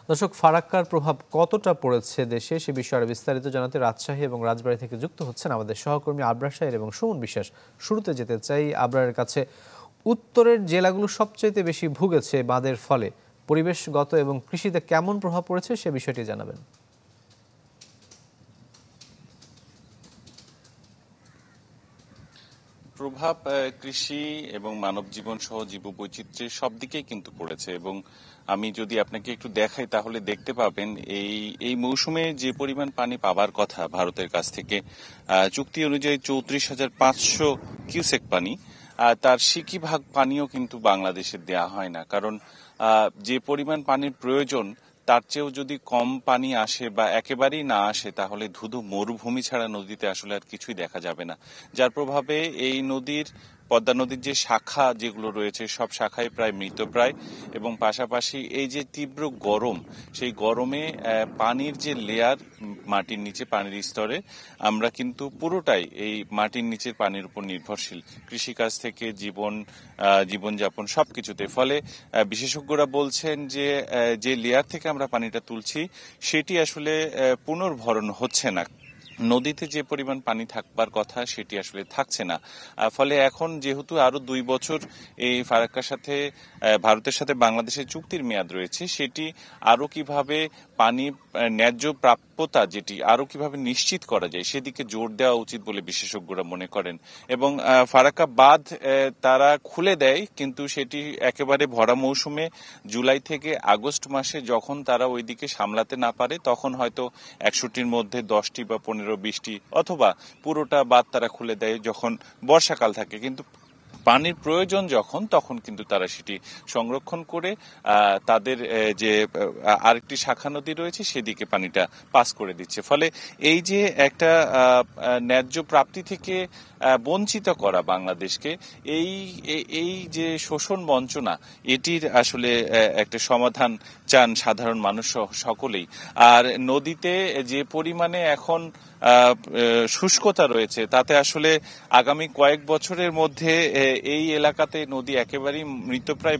দর্শক, ফারাক্কার প্রভাব কতটা পড়েছে দেশে সে বিষয়ে আরো বিস্তারিত জানাতে রাজশাহী এবং রাজবাড়ী থেকে যুক্ত হচ্ছেন আমাদের সহকর্মী আবরার সাহের এবং সুমন বিশ্বাস। শুরুতে যেতে চাই আবরারের কাছে। উত্তরের জেলাগুলো সবচেয়ে বেশি ভুগেছে বাঁধের ফলে। পরিবেশগত এবং কৃষিতে কেমন প্রভাব পড়েছে সে বিষয়টি জানাবেন। প্রভাব কৃষি এবং মানব জীবন সহ জীববৈচিত্র্যের সব দিকেই কিন্তু পড়েছে, এবং আমি যদি আপনাকে একটু দেখাই তাহলে দেখতে পাবেন এই মৌসুমে যে পরিমাণ পানি পাবার কথা ভারতের কাছ থেকে, চুক্তি অনুযায়ী 34,500 কিউসেক পানি, তার সিকি ভাগ পানিও কিন্তু বাংলাদেশে দেয়া হয় না। কারণ যে পরিমাণ পানির প্রয়োজন তার চেয়েও যদি কম পানি আসে বা একেবারেই না আসে তাহলে ধুধু মরুভূমি ছাড়া নদীতে আসলে আর কিছুই দেখা যাবে না। যার প্রভাবে এই পদ্মা নদীর যে শাখা যেগুলো রয়েছে সব শাখায় প্রায় মৃতপ্রায়, এবং পাশাপাশি এই যে তীব্র গরম, সেই গরমে পানির যে লেয়ার মাটির নিচে পানির স্তরে, আমরা কিন্তু পুরোটাই এই মাটির নিচের পানির উপর নির্ভরশীল, কৃষিকাজ থেকে জীবনযাপন সবকিছুতে। ফলে বিশেষজ্ঞরা বলছেন যে লেয়ার থেকে আমরা পানিটা তুলছি সেটি আসলে পুনর্ভরণ হচ্ছে না, নদীতে যে পরিমাণ পানি থাকবার কথা সেটি আসলে থাকছে না। ফলে এখন যেহেতু আরো 2 বছর এই ফারাক্কার সাথে ভারতের সাথে বাংলাদেশের চুক্তির মেয়াদ রয়েছে, সেটি আরো কিভাবে পানি ন্যায্য প্রাপ্যতা যেটি আরো কিভাবে নিশ্চিত করা যায় সেদিকে জোর দেওয়া উচিত বলে বিশেষজ্ঞরা মনে করেন। এবং ফারাক্কা বাঁধ তারা খুলে দেয়, কিন্তু সেটি একেবারে ভরা মৌসুমে জুলাই থেকে আগস্ট মাসে যখন তারা ওইদিকে সামলাতে না পারে তখন হয়তো 100টির মধ্যে 10টি বা 15-20টি, অথবা পুরোটা বাঁধ তারা খুলে দেয় যখন বর্ষাকাল থাকে। কিন্তু পানির প্রয়োজন যখন, তখন কিন্তু তারা সেটি সংরক্ষণ করে তাদের যে আরেকটি শাখা নদী রয়েছে সেদিকে পানিটা পাস করে দিচ্ছে। ফলে এই যে একটা ন্যায্য প্রাপ্তি থেকে বঞ্চিত করা বাংলাদেশকে, এই যে শোষণ বঞ্চনা, এটির আসলে একটা সমাধান চান সাধারণ মানুষ সকলেই। আর নদীতে যে পরিমাণে এখন শুষ্কতা রয়েছে তাতে আসলে আগামী কয়েক বছরের মধ্যে এই এলাকাতে নদী একেবারেই মৃতপ্রায়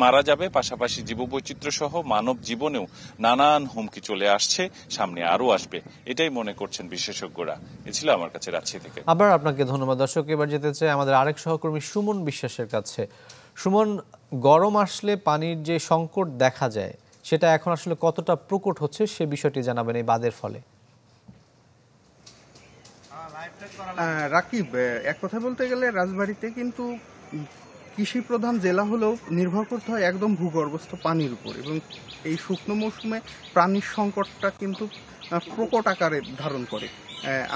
মারা যাবে, পাশাপাশি জীববৈচিত্র্য সহ মানব জীবনেও নানান হুমকি চলে আসছে, সামনে আরো আসবে, এটাই মনে করছেন বিশেষজ্ঞরা। এ ছিল আমার কাছে রাজশাহী থেকে। আবার আপনাকে ধন্যবাদ। দর্শক, এবার যেতে চাই আমাদের আরেক সহকর্মী সুমন বিশ্বাসের কাছে। সুমন, গরম আসলে পানির যে সংকট দেখা যায় সেটা এখন আসলে কতটা প্রকট হচ্ছে সে বিষয়টি জানাবেন এই বাঁধের ফলে। রাকিব, এক কথা বলতে গেলে রাজবাড়ীতে কিন্তু কৃষি প্রধান জেলা হলেও নির্ভর করতে হয় একদম ভূগর্ভস্থ পানির উপর, এবং এই শুকনো মৌসুমে পানির সংকটটা কিন্তু প্রকট আকারে ধারণ করে।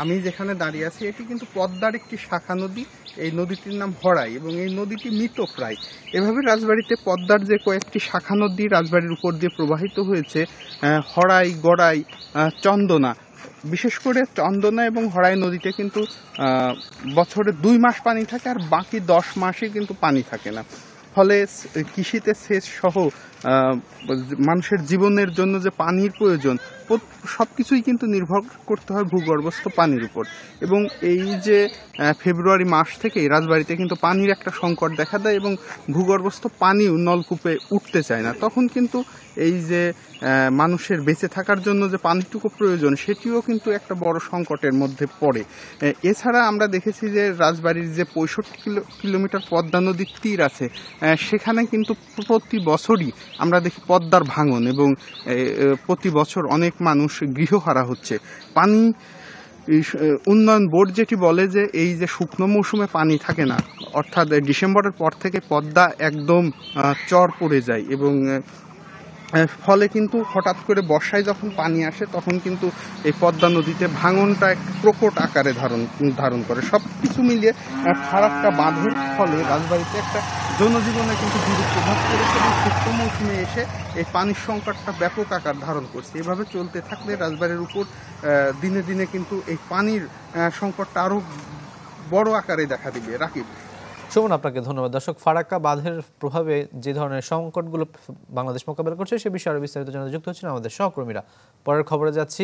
আমি যেখানে দাঁড়িয়ে আছি এটি কিন্তু পদ্মার একটি শাখা নদী, এই নদীটির নাম হড়াই, এবং এই নদীটি মৃতপ্রায়। এভাবে রাজবাড়ীতে পদ্মার যে কয়েকটি শাখা নদী রাজবাড়ির উপর দিয়ে প্রবাহিত হয়েছে, হড়াই, গড়াই, চন্দনা, বিশেষ করে চন্দনা এবং হড়াই নদীতে কিন্তু বছরে 2 মাস পানি থাকে, আর বাকি 10 মাসে কিন্তু পানি থাকে না। ফলে কৃষিতে সেচ সহ মানুষের জীবনের জন্য যে পানির প্রয়োজন সবকিছুই কিন্তু নির্ভর করতে হয় ভূগর্ভস্থ পানির উপর। এবং এই যে ফেব্রুয়ারি মাস থেকেই রাজবাড়ীতে কিন্তু পানির একটা সংকট দেখা দেয়, এবং ভূগর্ভস্থ পানিও নলকূপে উঠতে চায় না। তখন কিন্তু এই যে মানুষের বেঁচে থাকার জন্য যে পানিটুকু প্রয়োজন সেটিও কিন্তু একটা বড় সংকটের মধ্যে পড়ে। এছাড়া আমরা দেখেছি যে রাজবাড়ির যে 65 কিলোমিটার পদ্মা নদীর তীর আছে, সেখানে কিন্তু প্রতি বছরই আমরা দেখি পদ্মার ভাঙন, এবং প্রতি বছর অনেক মানুষ গৃহহারা হচ্ছে। পানি উন্নয়ন বোর্ড যেটি বলে যে এই যে শুকনো মৌসুমে পানি থাকে না, অর্থাৎ ডিসেম্বরের পর থেকে পদ্মা একদম চর পড়ে যায়, এবং ফলে কিন্তু হঠাৎ করে বর্ষায় যখন পানি আসে তখন কিন্তু এই পদ্মা নদীতে ভাঙনটা এক প্রকট আকারে ধারণ করে। সব কিছু মিলিয়ে ফারাক্কা বাঁধের ফলে রাজবাড়ীতে একটা জনজীবনে কিন্তু বিরূপ প্রভাব পড়েছে, এবং শুকনো মৌসুমে এসে এই পানির সংকটটা ব্যাপক আকার ধারণ করছে। এভাবে চলতে থাকলে রাজবাড়ির উপর দিনে দিনে কিন্তু এই পানির সংকটটা আরো বড় আকারে দেখা দিবে। রাকিব। সুমন, আপনাকে ধন্যবাদ। দর্শক, ফারাক্কা বাঁধের প্রভাবে যে ধরনের সংকটগুলো বাংলাদেশ মোকাবেলা করছে সে বিষয়ে আরো বিস্তারিত জানাতে যুক্ত হচ্ছেন আমাদের সহকর্মীরা। পরের খবরে যাচ্ছি।